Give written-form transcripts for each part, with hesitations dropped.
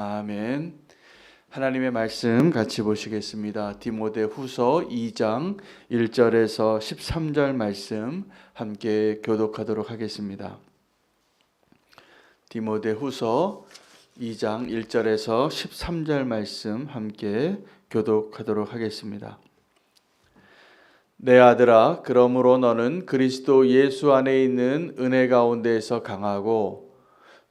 아멘. 하나님의 말씀 같이 보시겠습니다. 디모데후서 2장 1절에서 13절 말씀 함께 교독하도록 하겠습니다. 디모데후서 2장 1절에서 13절 말씀 함께 교독하도록 하겠습니다. 내 아들아, 그러므로 너는 그리스도 예수 안에 있는 은혜 가운데에서 강하고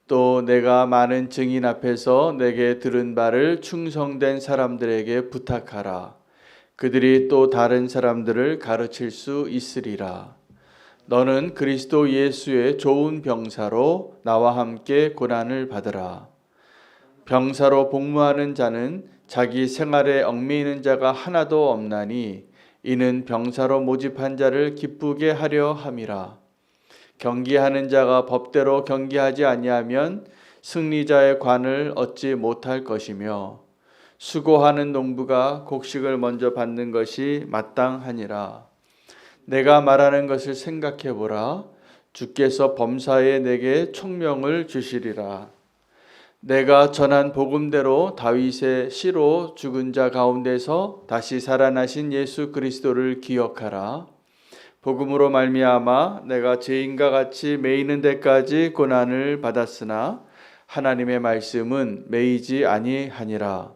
또 내가 많은 증인 앞에서 내게 들은 바를 충성된 사람들에게 부탁하라. 그들이 또 다른 사람들을 가르칠 수 있으리라. 너는 그리스도 예수의 좋은 병사로 나와 함께 고난을 받으라. 병사로 복무하는 자는 자기 생활에 얽매이는 자가 하나도 없나니 이는 병사로 모집한 자를 기쁘게 하려 함이라. 경기하는 자가 법대로 경기하지 아니하면 승리자의 관을 얻지 못할 것이며 수고하는 농부가 곡식을 먼저 받는 것이 마땅하니라. 내가 말하는 것을 생각해 보라. 주께서 범사에 내게 총명을 주시리라. 내가 전한 복음대로 다윗의 씨로 죽은 자 가운데서 다시 살아나신 예수 그리스도를 기억하라. 복음으로 말미암아 내가 죄인과 같이 매이는 데까지 고난을 받았으나 하나님의 말씀은 매이지 아니하니라.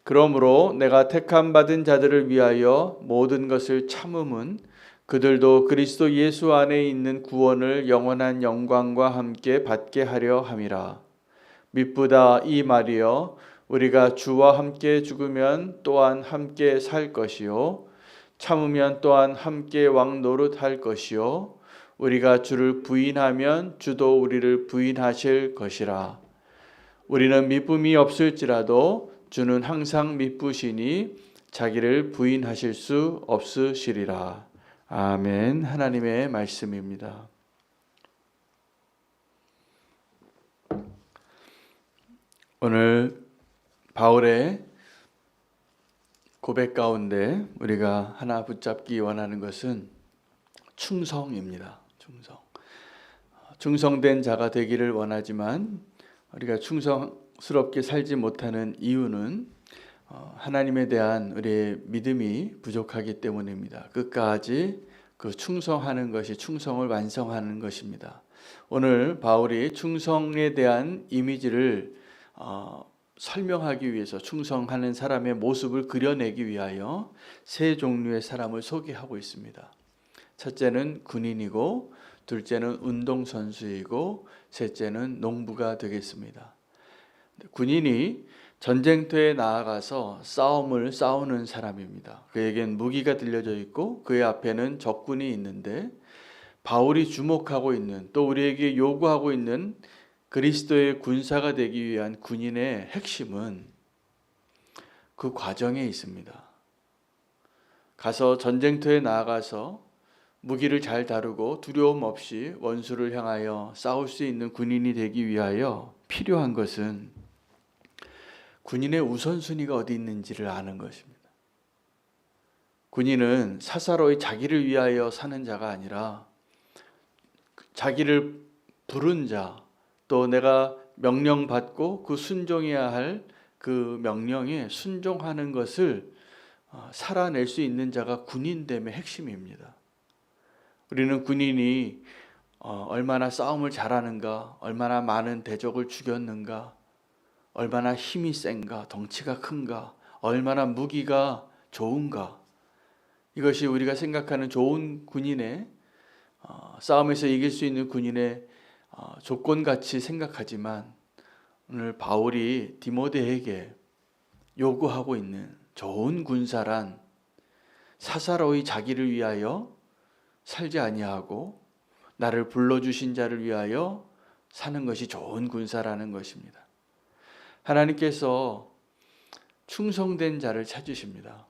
그러므로 내가 택함 받은 자들을 위하여 모든 것을 참음은 그들도 그리스도 예수 안에 있는 구원을 영원한 영광과 함께 받게 하려 함이라. 미쁘다 이 말이여, 우리가 주와 함께 죽으면 또한 함께 살 것이요 참으면 또한 함께 왕 노릇할 것이요 우리가 주를 부인하면 주도 우리를 부인하실 것이라. 우리는 미쁨이 없을지라도 주는 항상 미쁘시니 자기를 부인하실 수 없으시리라. 아멘. 하나님의 말씀입니다. 오늘 바울의 고백 가운데 우리가 하나 붙잡기 원하는 것은 충성입니다. 충성된 자가 되기를 원하지만 우리가 충성스럽게 살지 못하는 이유는 하나님에 대한 우리의 믿음이 부족하기 때문입니다. 끝까지 그 충성하는 것이 충성을 완성하는 것입니다. 오늘 바울이 충성에 대한 이미지를 설명하기 위해서 충성하는 사람의 모습을 그려내기 위하여 세 종류의 사람을 소개하고 있습니다. 첫째는 군인이고, 둘째는 운동선수이고, 셋째는 농부가 되겠습니다. 군인이 전쟁터에 나아가서 싸움을 싸우는 사람입니다. 그에겐 무기가 들려져 있고 그의 앞에는 적군이 있는데, 바울이 주목하고 있는, 또 우리에게 요구하고 있는 그리스도의 군사가 되기 위한 군인의 핵심은 그 과정에 있습니다. 가서 전쟁터에 나아가서 무기를 잘 다루고 두려움 없이 원수를 향하여 싸울 수 있는 군인이 되기 위하여 필요한 것은 군인의 우선순위가 어디 있는지를 아는 것입니다. 군인은 사사로이 자기를 위하여 사는 자가 아니라 자기를 부른 자, 또 내가 명령받고 그 순종해야 할 그 명령에 순종하는 것을 살아낼 수 있는 자가 군인됨의 핵심입니다. 우리는 군인이 얼마나 싸움을 잘하는가, 얼마나 많은 대적을 죽였는가, 얼마나 힘이 센가, 덩치가 큰가, 얼마나 무기가 좋은가, 이것이 우리가 생각하는 좋은 군인의 싸움에서 이길 수 있는 군인의 조건같이 생각하지만, 오늘 바울이 디모데에게 요구하고 있는 좋은 군사란 사사로이 자기를 위하여 살지 아니하고 나를 불러주신 자를 위하여 사는 것이 좋은 군사라는 것입니다. 하나님께서 충성된 자를 찾으십니다.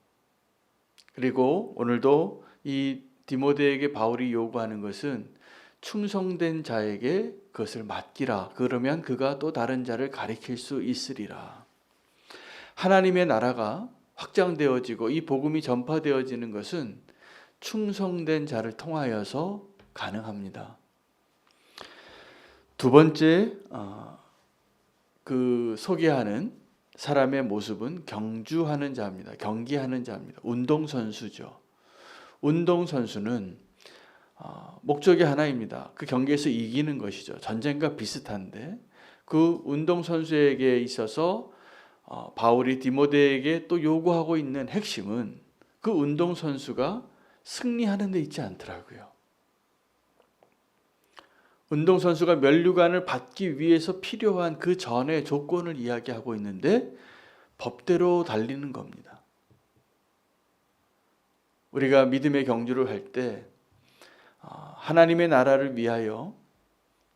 그리고 오늘도 이 디모데에게 바울이 요구하는 것은 충성된 자에게 그것을 맡기라. 그러면 그가 또 다른 자를 가리킬 수 있으리라. 하나님의 나라가 확장되어지고 이 복음이 전파되어지는 것은 충성된 자를 통하여서 가능합니다. 두 번째, 그 소개하는 사람의 모습은 경주하는 자입니다. 경기하는 자입니다. 운동선수죠. 운동선수는 목적이 하나입니다. 그 경기에서 이기는 것이죠. 전쟁과 비슷한데 그 운동선수에게 있어서 바울이 디모데에게 또 요구하고 있는 핵심은 그 운동선수가 승리하는 데 있지 않더라고요. 운동선수가 면류관을 받기 위해서 필요한 그 전의 조건을 이야기하고 있는데 법대로 달리는 겁니다. 우리가 믿음의 경주를 할 때 하나님의 나라를 위하여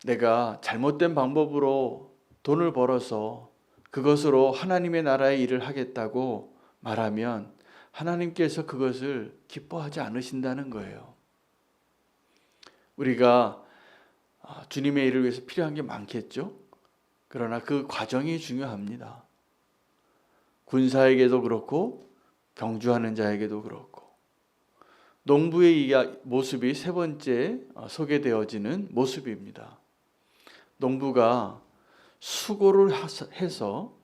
내가 잘못된 방법으로 돈을 벌어서 그것으로 하나님의 나라의 일을 하겠다고 말하면 하나님께서 그것을 기뻐하지 않으신다는 거예요. 우리가 주님의 일을 위해서 필요한 게 많겠죠. 그러나 그 과정이 중요합니다. 군사에게도 그렇고 경주하는 자에게도 그렇고 농부의 모습이 세 번째 소개되어지는 모습입니다. 농부가 수고를 해서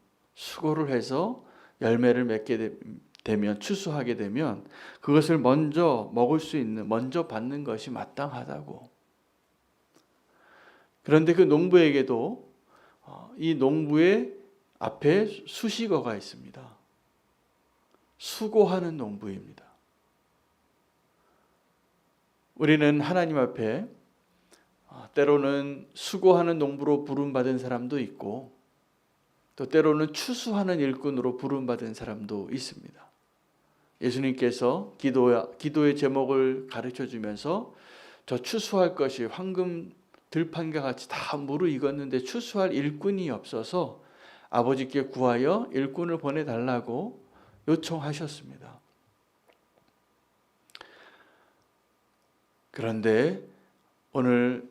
열매를 맺게 되면 추수하게 되면 그것을 먼저 먹을 수 있는 먼저 받는 것이 마땅하다고. 그런데 그 농부에게도 이 농부의 앞에 수식어가 있습니다. 수고하는 농부입니다. 우리는 하나님 앞에 때로는 수고하는 농부로 부름받은 사람도 있고 또 때로는 추수하는 일꾼으로 부름받은 사람도 있습니다. 예수님께서 기도의 제목을 가르쳐 주면서 저 추수할 것이 황금 들판과 같이 다 무르익었는데 추수할 일꾼이 없어서 아버지께 구하여 일꾼을 보내달라고 요청하셨습니다. 그런데 오늘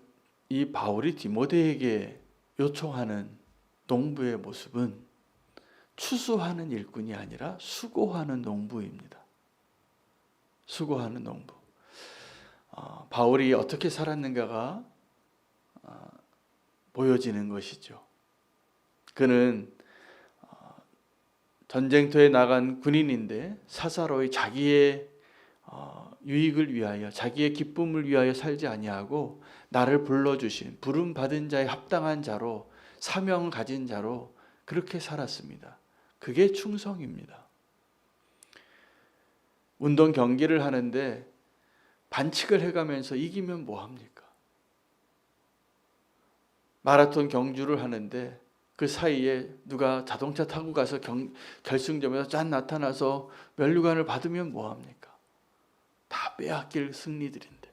이 바울이 디모데에게 요청하는 농부의 모습은 추수하는 일꾼이 아니라 수고하는 농부입니다. 수고하는 농부. 바울이 어떻게 살았는가가 보여지는 것이죠. 그는 전쟁터에 나간 군인인데 사사로이 자기의 유익을 위하여 자기의 기쁨을 위하여 살지 아니하고 나를 불러주신 부름 받은 자의 합당한 자로 사명 가진 자로 그렇게 살았습니다. 그게 충성입니다. 운동 경기를 하는데 반칙을 해가면서 이기면 뭐합니까? 마라톤 경주를 하는데 그 사이에 누가 자동차 타고 가서 결승점에서 짠 나타나서 면류관을 받으면 뭐합니까? 다 빼앗길 승리들인데.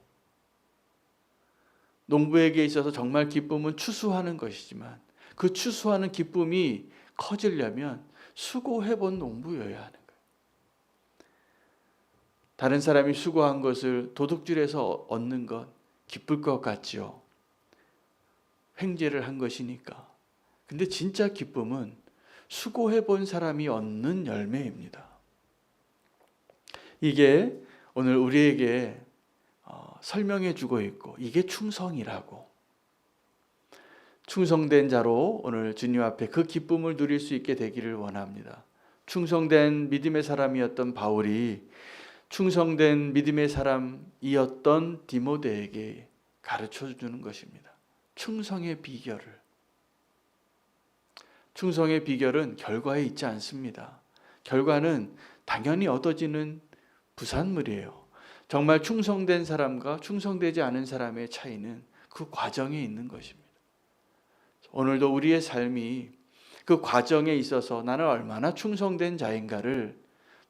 농부에게 있어서 정말 기쁨은 추수하는 것이지만 그 추수하는 기쁨이 커지려면 수고해본 농부여야 하는 거예요. 다른 사람이 수고한 것을 도둑질해서 얻는 것 기쁠 것 같지요. 횡재를 한 것이니까. 근데 진짜 기쁨은 수고해본 사람이 얻는 열매입니다. 이게 오늘 우리에게 설명해 주고 있고 이게 충성이라고. 충성된 자로 오늘 주님 앞에 그 기쁨을 누릴 수 있게 되기를 원합니다. 충성된 믿음의 사람이었던 바울이 충성된 믿음의 사람이었던 디모데에게 가르쳐 주는 것입니다. 충성의 비결을. 충성의 비결은 결과에 있지 않습니다. 결과는 당연히 얻어지는 부산물이에요. 정말 충성된 사람과 충성되지 않은 사람의 차이는 그 과정에 있는 것입니다. 오늘도 우리의 삶이 그 과정에 있어서 나는 얼마나 충성된 자인가를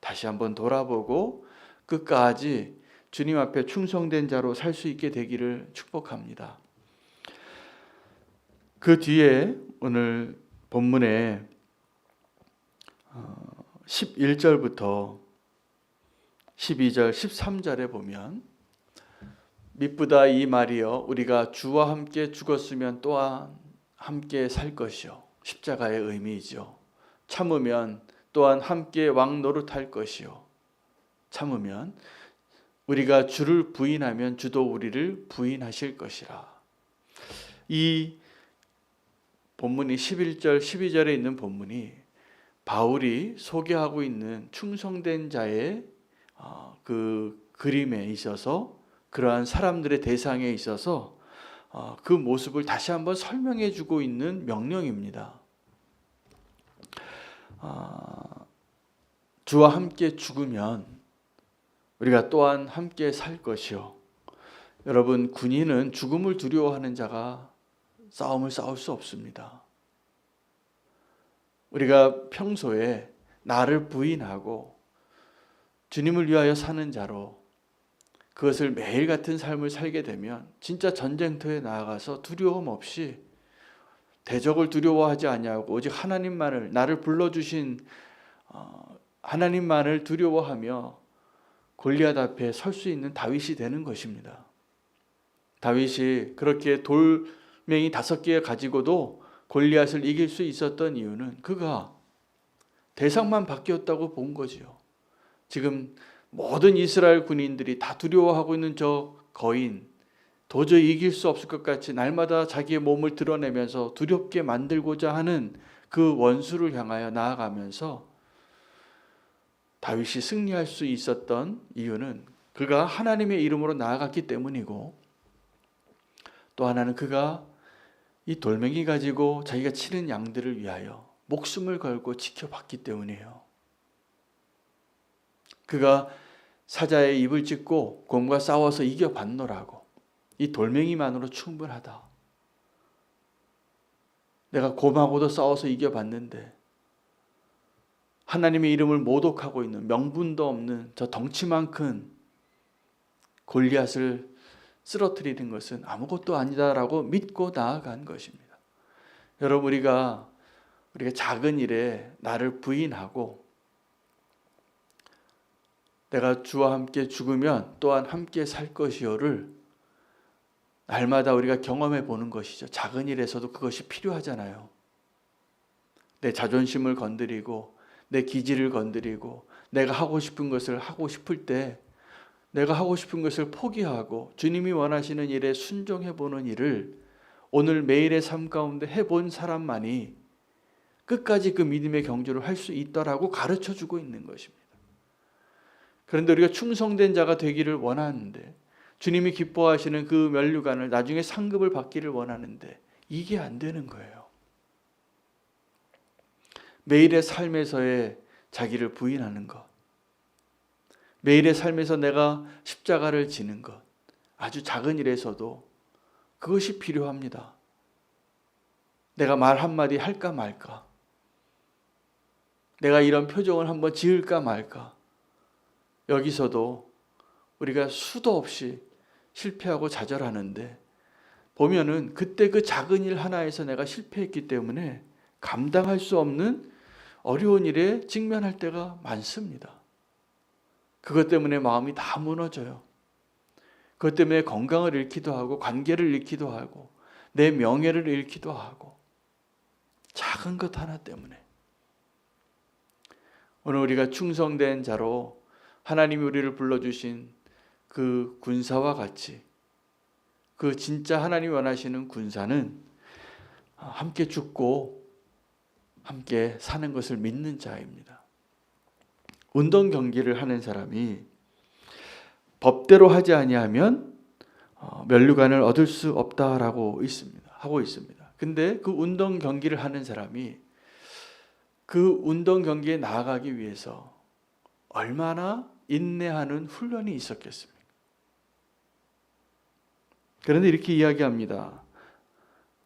다시 한번 돌아보고 끝까지 주님 앞에 충성된 자로 살 수 있게 되기를 축복합니다. 그 뒤에 오늘 본문에 11절부터 12절, 13절에 보면 미쁘다 이 말이여 우리가 주와 함께 죽었으면 또한 함께 살 것이요. 십자가의 의미이죠. 참으면 또한 함께 왕 노릇할 것이요. 참으면 우리가 주를 부인하면 주도 우리를 부인하실 것이라. 이 본문이 11절, 12절에 있는 본문이 바울이 소개하고 있는 충성된 자의 그 그림에 있어서, 그러한 사람들의 대상에 있어서 그 모습을 다시 한번 설명해 주고 있는 명령입니다. 주와 함께 죽으면 우리가 또한 함께 살 것이요. 여러분, 군인은 죽음을 두려워하는 자가 싸움을 싸울 수 없습니다. 우리가 평소에 나를 부인하고 주님을 위하여 사는 자로 그것을 매일 같은 삶을 살게 되면 진짜 전쟁터에 나아가서 두려움 없이, 대적을 두려워하지 아니하고 오직 하나님만을, 나를 불러주신 하나님만을 두려워하며 골리앗 앞에 설 수 있는 다윗이 되는 것입니다. 다윗이 그렇게 돌멩이 5개 가지고도 골리앗을 이길 수 있었던 이유는 그가 대상만 바뀌었다고 본 거지요. 지금 모든 이스라엘 군인들이 다 두려워하고 있는 저 거인, 도저히 이길 수 없을 것 같이 날마다 자기의 몸을 드러내면서 두렵게 만들고자 하는 그 원수를 향하여 나아가면서 다윗이 승리할 수 있었던 이유는 그가 하나님의 이름으로 나아갔기 때문이고, 또 하나는 그가 이 돌멩이 가지고 자기가 치는 양들을 위하여 목숨을 걸고 지켜봤기 때문이에요. 그가 사자의 입을 찢고 곰과 싸워서 이겨봤노라고, 이 돌멩이만으로 충분하다. 내가 곰하고도 싸워서 이겨봤는데 하나님의 이름을 모독하고 있는, 명분도 없는 저 덩치만 큰 골리앗을 쓰러뜨리는 것은 아무것도 아니다라고 믿고 나아간 것입니다. 여러분, 우리가 작은 일에 나를 부인하고 내가 주와 함께 죽으면 또한 함께 살 것이요를 날마다 우리가 경험해 보는 것이죠. 작은 일에서도 그것이 필요하잖아요. 내 자존심을 건드리고 내 기질을 건드리고 내가 하고 싶은 것을 하고 싶을 때 내가 하고 싶은 것을 포기하고 주님이 원하시는 일에 순종해 보는 일을 오늘 매일의 삶 가운데 해본 사람만이 끝까지 그 믿음의 경주를 할 수 있다라고 가르쳐 주고 있는 것입니다. 그런데 우리가 충성된 자가 되기를 원하는데, 주님이 기뻐하시는 그 면류관을 나중에 상급을 받기를 원하는데 이게 안 되는 거예요. 매일의 삶에서의 자기를 부인하는 것, 매일의 삶에서 내가 십자가를 지는 것, 아주 작은 일에서도 그것이 필요합니다. 내가 말 한마디 할까 말까, 내가 이런 표정을 한번 지을까 말까, 여기서도 우리가 수도 없이 실패하고 좌절하는데 보면은 그때 그 작은 일 하나에서 내가 실패했기 때문에 감당할 수 없는 어려운 일에 직면할 때가 많습니다. 그것 때문에 마음이 다 무너져요. 그것 때문에 건강을 잃기도 하고 관계를 잃기도 하고 내 명예를 잃기도 하고, 작은 것 하나 때문에. 오늘 우리가 충성된 자로 하나님이 우리를 불러주신 그 군사와 같이, 그 진짜 하나님이 원하시는 군사는 함께 죽고 함께 사는 것을 믿는 자입니다. 운동 경기를 하는 사람이 법대로 하지 아니하면 면류관을 얻을 수 없다라고 하고 있습니다. 근데 그 운동 경기를 하는 사람이 그 운동 경기에 나아가기 위해서 얼마나 인내하는 훈련이 있었겠습니까? 그런데 이렇게 이야기합니다.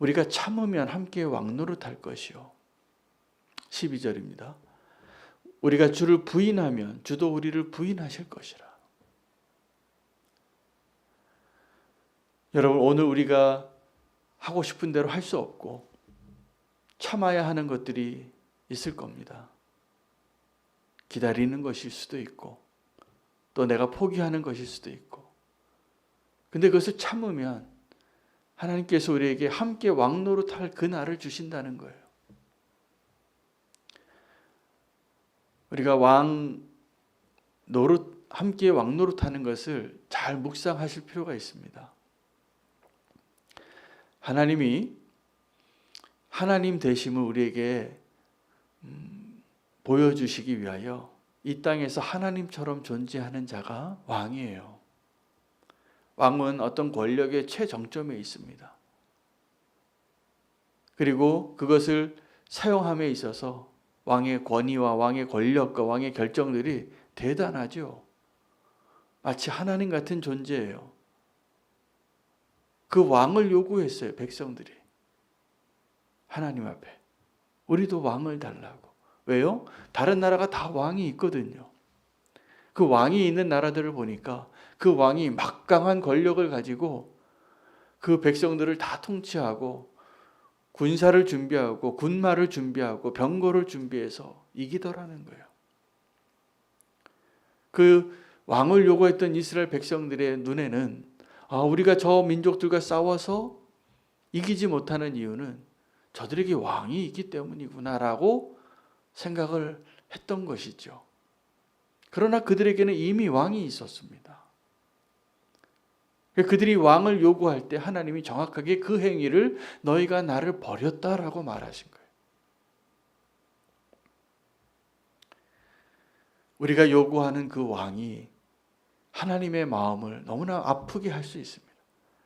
우리가 참으면 함께 왕노릇할 것이요. 12절입니다. 우리가 주를 부인하면 주도 우리를 부인하실 것이라. 여러분, 오늘 우리가 하고 싶은 대로 할 수 없고 참아야 하는 것들이 있을 겁니다. 기다리는 것일 수도 있고 또 내가 포기하는 것일 수도 있고, 근데 그것을 참으면 하나님께서 우리에게 함께 왕노릇할 그날을 주신다는 거예요. 우리가 함께 왕노릇하는 것을 잘 묵상하실 필요가 있습니다. 하나님이 하나님 되심을 우리에게 보여주시기 위하여 이 땅에서 하나님처럼 존재하는 자가 왕이에요. 왕은 어떤 권력의 최정점에 있습니다. 그리고 그것을 사용함에 있어서 왕의 권위와 왕의 권력과 왕의 결정들이 대단하죠. 마치 하나님 같은 존재예요. 그 왕을 요구했어요, 백성들이. 하나님 앞에. 우리도 왕을 달라고. 왜요? 다른 나라가 다 왕이 있거든요. 그 왕이 있는 나라들을 보니까 그 왕이 막강한 권력을 가지고 그 백성들을 다 통치하고 군사를 준비하고 군마를 준비하고 병거를 준비해서 이기더라는 거예요. 그 왕을 요구했던 이스라엘 백성들의 눈에는 우리가 저 민족들과 싸워서 이기지 못하는 이유는 저들에게 왕이 있기 때문이구나라고 생각을 했던 것이죠. 그러나 그들에게는 이미 왕이 있었습니다. 그들이 왕을 요구할 때 하나님이 정확하게 그 행위를 너희가 나를 버렸다라고 말하신 거예요. 우리가 요구하는 그 왕이 하나님의 마음을 너무나 아프게 할 수 있습니다.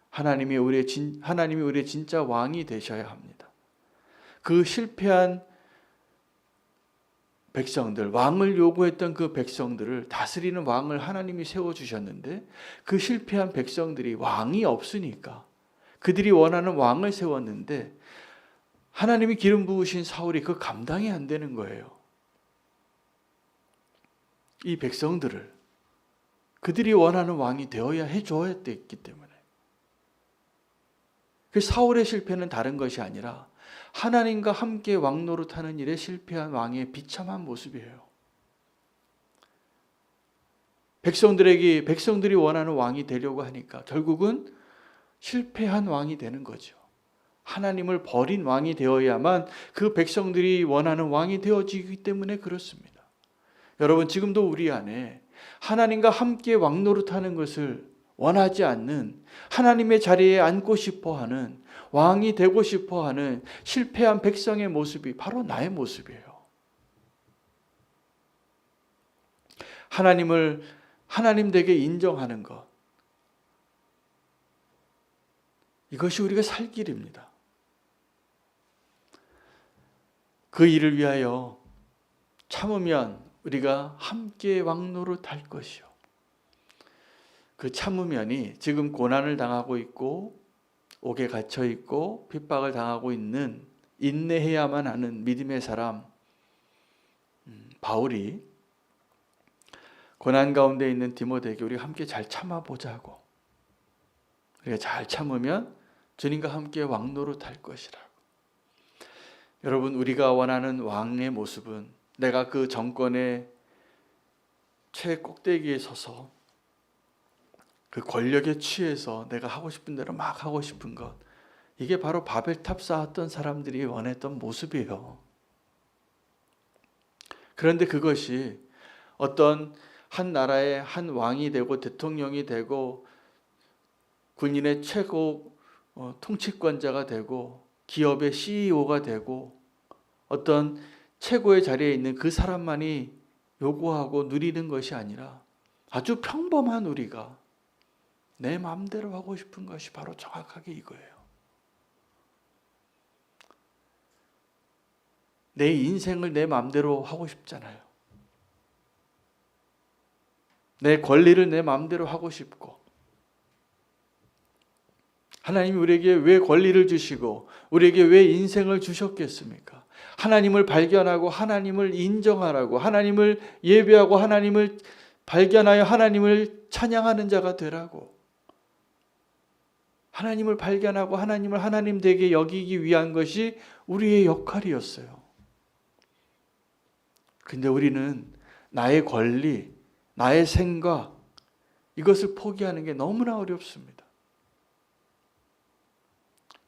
하나님이 우리의 진짜 왕이 되셔야 합니다. 그 실패한 백성들, 왕을 요구했던 그 백성들을 다스리는 왕을 하나님이 세워주셨는데 그 실패한 백성들이 왕이 없으니까 그들이 원하는 왕을 세웠는데 하나님이 기름 부으신 사울이 그 감당이 안 되는 거예요. 이 백성들을 그들이 원하는 왕이 되어야 해줘야 됐기 때문에. 그 사울의 실패는 다른 것이 아니라 하나님과 함께 왕 노릇하는 일에 실패한 왕의 비참한 모습이에요. 백성들이 원하는 왕이 되려고 하니까 결국은 실패한 왕이 되는 거죠. 하나님을 버린 왕이 되어야만 그 백성들이 원하는 왕이 되어지기 때문에 그렇습니다. 여러분, 지금도 우리 안에 하나님과 함께 왕 노릇하는 것을 원하지 않는, 하나님의 자리에 앉고 싶어하는, 왕이 되고 싶어하는 실패한 백성의 모습이 바로 나의 모습이에요. 하나님을 하나님 되게 인정하는 것, 이것이 우리가 살 길입니다. 그 일을 위하여 참으면 우리가 함께 왕 노릇할 것이요. 그 참으면이 지금 고난을 당하고 있고 옥에 갇혀 있고 핍박을 당하고 있는, 인내해야만 하는 믿음의 사람 바울이 고난 가운데 있는 디모데에게 우리가 함께 잘 참아보자고, 우리가 잘 참으면 주님과 함께 왕 노릇할 것이라고. 여러분, 우리가 원하는 왕의 모습은 내가 그 정권의 최꼭대기에 서서 그 권력에 취해서 내가 하고 싶은 대로 막 하고 싶은 것, 이게 바로 바벨탑 쌓았던 사람들이 원했던 모습이에요. 그런데 그것이 어떤 한 나라의 한 왕이 되고 대통령이 되고 군인의 최고 통치권자가 되고 기업의 CEO가 되고 어떤 최고의 자리에 있는 그 사람만이 요구하고 누리는 것이 아니라 아주 평범한 우리가 내 마음대로 하고 싶은 것이 바로 정확하게 이거예요. 내 인생을 내 마음대로 하고 싶잖아요. 내 권리를 내 마음대로 하고 싶고, 하나님이 우리에게 왜 권리를 주시고 우리에게 왜 인생을 주셨겠습니까? 하나님을 발견하고 하나님을 인정하라고, 하나님을 예배하고 하나님을 발견하여 하나님을 찬양하는 자가 되라고, 하나님을 발견하고 하나님을 하나님 되게 여기기 위한 것이 우리의 역할이었어요. 근데 우리는 나의 권리, 나의 생각, 이것을 포기하는 게 너무나 어렵습니다.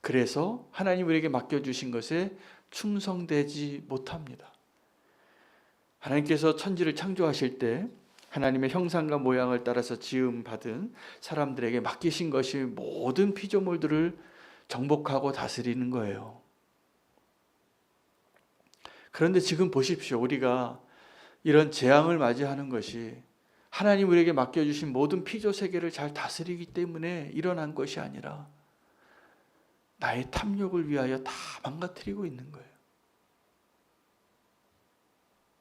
그래서 하나님 우리에게 맡겨주신 것에 충성되지 못합니다. 하나님께서 천지를 창조하실 때 하나님의 형상과 모양을 따라서 지음받은 사람들에게 맡기신 것이 모든 피조물들을 정복하고 다스리는 거예요. 그런데 지금 보십시오. 우리가 이런 재앙을 맞이하는 것이 하나님 우리에게 맡겨주신 모든 피조 세계를 잘 다스리기 때문에 일어난 것이 아니라 나의 탐욕을 위하여 다 망가뜨리고 있는 거예요.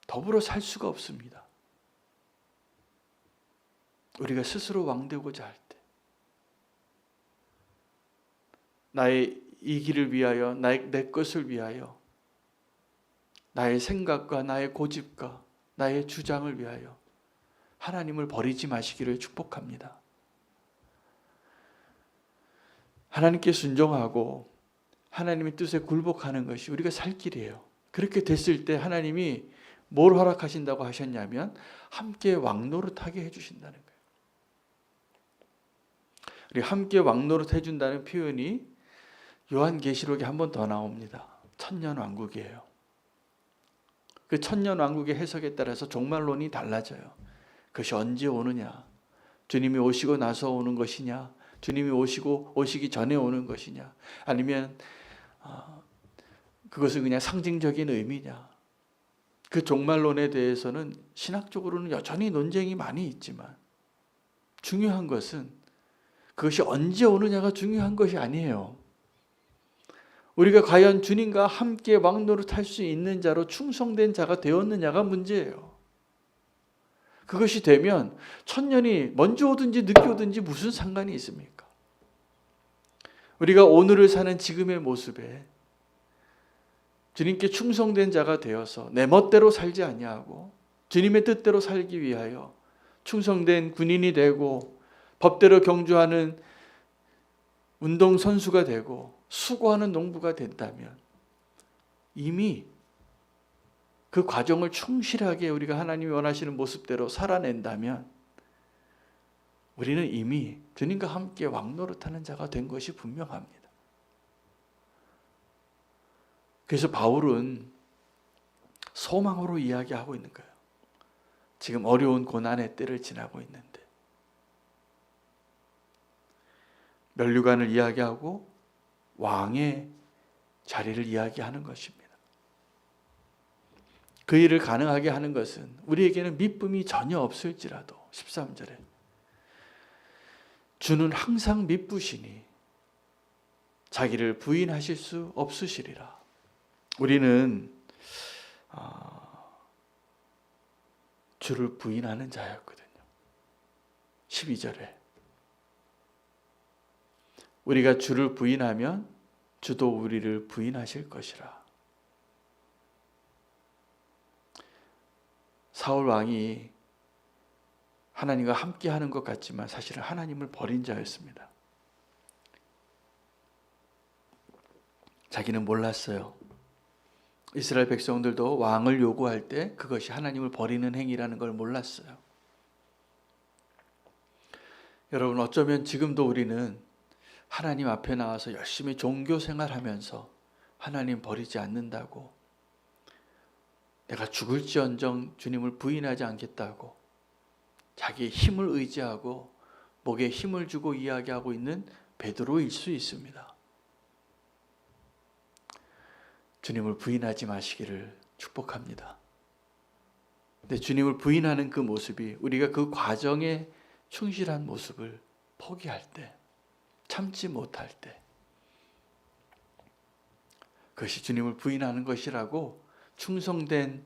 더불어 살 수가 없습니다. 우리가 스스로 왕되고자 할 때, 나의 이기를 위하여, 내 것을 위하여, 나의 생각과 나의 고집과 나의 주장을 위하여 하나님을 버리지 마시기를 축복합니다. 하나님께 순종하고 하나님의 뜻에 굴복하는 것이 우리가 살 길이에요. 그렇게 됐을 때 하나님이 뭘 허락하신다고 하셨냐면 함께 왕노릇하게 해주신다는 거예요. 우리 함께 왕노릇 해준다는 표현이 요한계시록에 한 번 더 나옵니다. 천년왕국이에요. 그 천년왕국의 해석에 따라서 종말론이 달라져요. 그것이 언제 오느냐, 주님이 오시고 나서 오는 것이냐, 주님이 오시기 전에 오는 것이냐, 아니면 그것은 그냥 상징적인 의미냐. 그 종말론에 대해서는 신학적으로는 여전히 논쟁이 많이 있지만 중요한 것은 그것이 언제 오느냐가 중요한 것이 아니에요. 우리가 과연 주님과 함께 왕노릇할 수 있는 자로 충성된 자가 되었느냐가 문제예요. 그것이 되면 천년이 먼저 오든지 늦게 오든지 무슨 상관이 있습니까? 우리가 오늘을 사는 지금의 모습에 주님께 충성된 자가 되어서 내 멋대로 살지 아니하고 주님의 뜻대로 살기 위하여 충성된 군인이 되고 법대로 경주하는 운동선수가 되고 수고하는 농부가 된다면 이미 그 과정을 충실하게 우리가 하나님이 원하시는 모습대로 살아낸다면 우리는 이미 주님과 함께 왕노릇하는 자가 된 것이 분명합니다. 그래서 바울은 소망으로 이야기하고 있는 거예요. 지금 어려운 고난의 때를 지나고 있는데 면류관을 이야기하고 왕의 자리를 이야기하는 것입니다. 그 일을 가능하게 하는 것은 우리에게는 미쁨이 전혀 없을지라도 13절에 주는 항상 미쁘시니 자기를 부인하실 수 없으시리라. 우리는 주를 부인하는 자였거든요. 12절에 우리가 주를 부인하면 주도 우리를 부인하실 것이라. 사울 왕이 하나님과 함께하는 것 같지만 사실은 하나님을 버린 자였습니다. 자기는 몰랐어요. 이스라엘 백성들도 왕을 요구할 때 그것이 하나님을 버리는 행위라는 걸 몰랐어요. 여러분, 어쩌면 지금도 우리는 하나님 앞에 나와서 열심히 종교 생활하면서 하나님 버리지 않는다고, 내가 죽을지언정 주님을 부인하지 않겠다고 자기의 힘을 의지하고 목에 힘을 주고 이야기하고 있는 베드로일 수 있습니다. 주님을 부인하지 마시기를 축복합니다. 근데 주님을 부인하는 그 모습이 우리가 그 과정에 충실한 모습을 포기할 때, 참지 못할 때, 그것이 주님을 부인하는 것이라고 충성된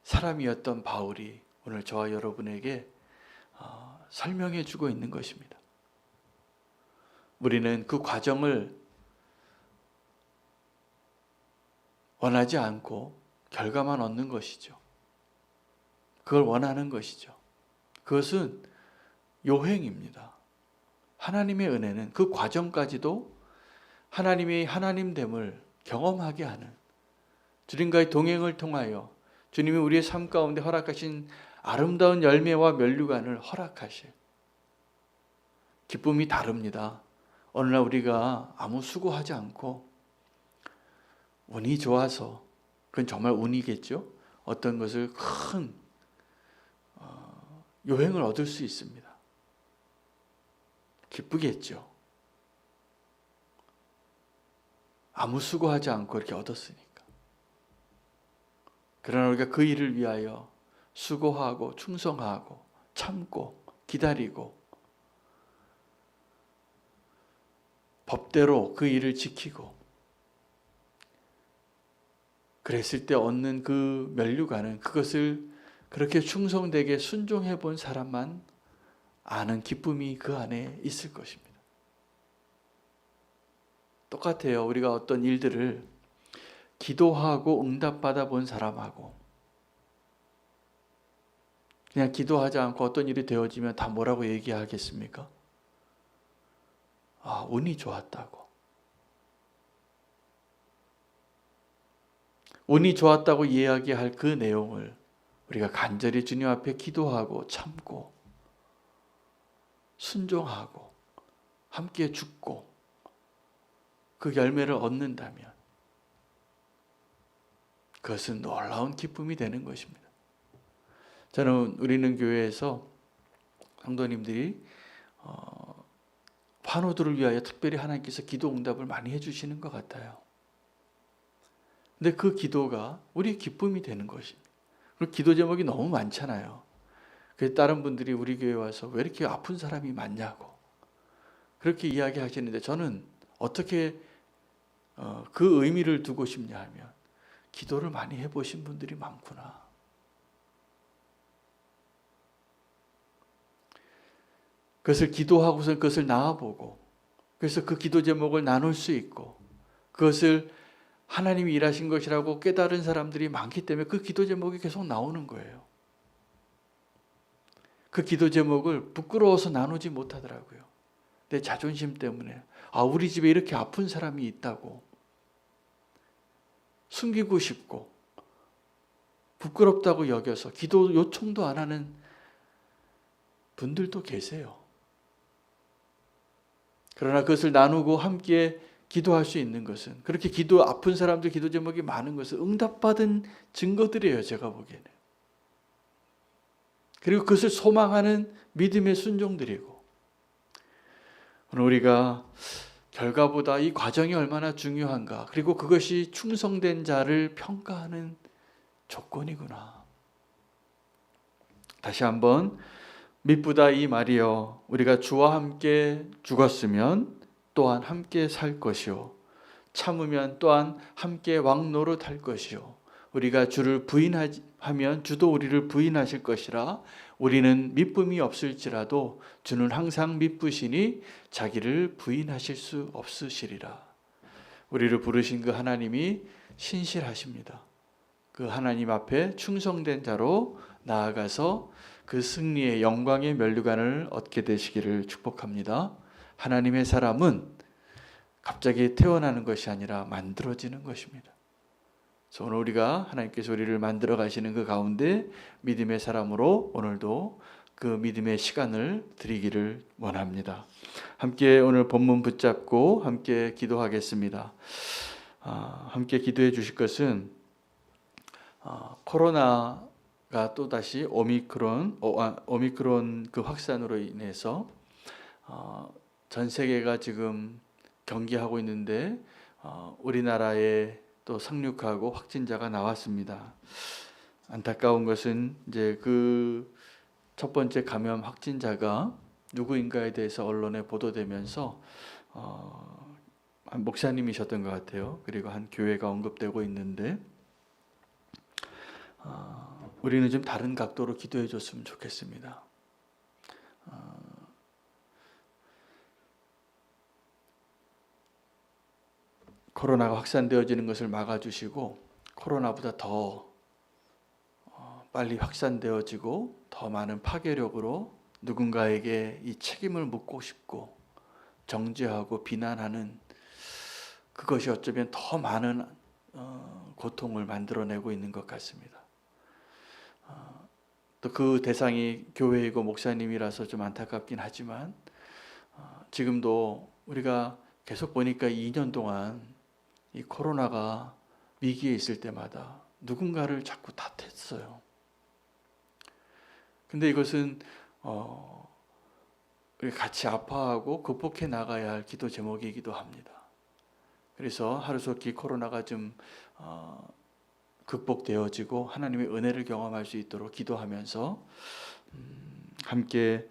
사람이었던 바울이 오늘 저와 여러분에게 설명해 주고 있는 것입니다. 우리는 그 과정을 원하지 않고 결과만 얻는 것이죠. 그걸 원하는 것이죠. 그것은 요행입니다. 하나님의 은혜는 그 과정까지도 하나님이 하나님됨을 경험하게 하는, 주님과의 동행을 통하여 주님이 우리의 삶 가운데 허락하신 아름다운 열매와 면류관을 허락하실 기쁨이 다릅니다. 어느 날 우리가 아무 수고하지 않고 운이 좋아서, 그건 정말 운이겠죠, 어떤 것을 큰 요행을 얻을 수 있습니다. 기쁘겠죠. 아무 수고하지 않고 이렇게 얻었으니까. 그러나 우리가 그 일을 위하여 수고하고 충성하고 참고 기다리고 법대로 그 일을 지키고 그랬을 때 얻는 그 면류관은 그것을 그렇게 충성되게 순종해 본 사람만 아는 기쁨이 그 안에 있을 것입니다. 똑같아요. 우리가 어떤 일들을 기도하고 응답받아 본 사람하고 그냥 기도하지 않고 어떤 일이 되어지면 다 뭐라고 얘기하겠습니까? 아, 운이 좋았다고. 운이 좋았다고 이야기할 그 내용을 우리가 간절히 주님 앞에 기도하고 참고 순종하고 함께 죽고 그 열매를 얻는다면 그것은 놀라운 기쁨이 되는 것입니다. 저는 우리는 교회에서 성도님들이 환우들을 위하여 특별히 하나님께서 기도 응답을 많이 해주시는 것 같아요. 근데 그 기도가 우리의 기쁨이 되는 것입니다. 그리고 기도 제목이 너무 많잖아요. 그래서 다른 분들이 우리 교회 와서 왜 이렇게 아픈 사람이 많냐고 그렇게 이야기하시는데 저는 어떻게 그 의미를 두고 싶냐 하면 기도를 많이 해보신 분들이 많구나. 그것을 기도하고서 그것을 나아보고 그래서 그 기도 제목을 나눌 수 있고 그것을 하나님이 일하신 것이라고 깨달은 사람들이 많기 때문에 그 기도 제목이 계속 나오는 거예요. 그 기도 제목을 부끄러워서 나누지 못하더라고요. 내 자존심 때문에 우리 집에 이렇게 아픈 사람이 있다고 숨기고 싶고 부끄럽다고 여겨서 기도 요청도 안 하는 분들도 계세요. 그러나 그것을 나누고 함께 기도할 수 있는 것은 그렇게 아픈 사람들 기도 제목이 많은 것은 응답받은 증거들이에요. 제가 보기에는. 그리고 그것을 소망하는 믿음의 순종들이고 오늘 우리가 결과보다 이 과정이 얼마나 중요한가 그리고 그것이 충성된 자를 평가하는 조건이구나. 다시 한번 미쁘다 이 말이여 우리가 주와 함께 죽었으면 또한 함께 살 것이요 참으면 또한 함께 왕노릇할 것이요 우리가 주를 부인하면 주도 우리를 부인하실 것이라 우리는 미쁨이 없을지라도 주는 항상 미쁘시니 자기를 부인하실 수 없으시리라. 우리를 부르신 그 하나님이 신실하십니다. 그 하나님 앞에 충성된 자로 나아가서 그 승리의 영광의 면류관을 얻게 되시기를 축복합니다. 하나님의 사람은 갑자기 태어나는 것이 아니라 만들어지는 것입니다. 그래서 오늘 우리가 하나님께서 우리를 만들어 가시는 그 가운데 믿음의 사람으로 오늘도 그 믿음의 시간을 드리기를 원합니다. 함께 오늘 본문 붙잡고 함께 기도하겠습니다. 함께 기도해 주실 것은 코로나가 또다시 오미크론 그 확산으로 인해서 전 세계가 지금 경계하고 있는데 우리나라에 또 상륙하고 확진자가 나왔습니다. 안타까운 것은 이제 그 첫 번째 감염 확진자가 누구인가에 대해서 언론에 보도되면서 한 목사님이셨던 것 같아요. 그리고 한 교회가 언급되고 있는데 우리는 좀 다른 각도로 기도해 줬으면 좋겠습니다. 코로나가 확산되어지는 것을 막아주시고 코로나보다 더 빨리 확산되어지고 더 많은 파괴력으로 누군가에게 이 책임을 묻고 싶고 정죄하고 비난하는 그것이 어쩌면 더 많은 고통을 만들어내고 있는 것 같습니다. 또 그 대상이 교회이고 목사님이라서 좀 안타깝긴 하지만 지금도 우리가 계속 보니까 2년 동안 이 코로나가 위기에 있을 때마다 누군가를 자꾸 탓했어요. 근데 이것은 우리 같이 아파하고 극복해 나가야 할 기도 제목이기도 합니다. 그래서 하루속히 코로나가 좀 극복되어지고 하나님의 은혜를 경험할 수 있도록 기도하면서 함께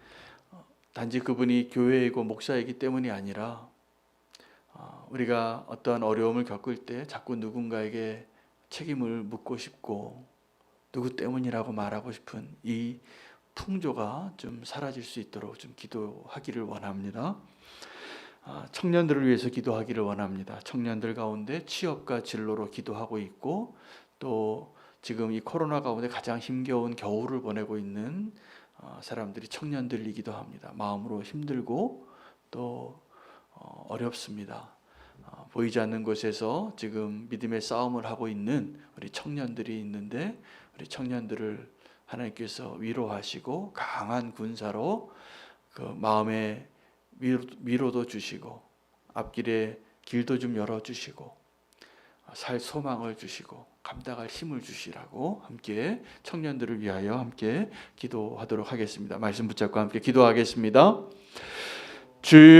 단지 그분이 교회이고 목사이기 때문이 아니라 우리가 어떠한 어려움을 겪을 때 자꾸 누군가에게 책임을 묻고 싶고 누구 때문이라고 말하고 싶은 이 풍조가 좀 사라질 수 있도록 좀 기도하기를 원합니다. 청년들을 위해서 기도하기를 원합니다. 청년들 가운데 취업과 진로로 기도하고 있고 또 지금 이 코로나 가운데 가장 힘겨운 겨울을 보내고 있는 사람들이 청년들이기도 합니다. 마음으로 힘들고 또 어렵습니다. 보이지 않는 곳에서 지금 믿음의 싸움을 하고 있는 우리 청년들이 있는데 우리 청년들을 하나님께서 위로하시고 강한 군사로 그 마음의 위로도 주시고 앞길에 길도 좀 열어주시고 살 소망을 주시고 감당할 힘을 주시라고 함께 청년들을 위하여 함께 기도하도록 하겠습니다. 말씀 붙잡고 함께 기도하겠습니다. 주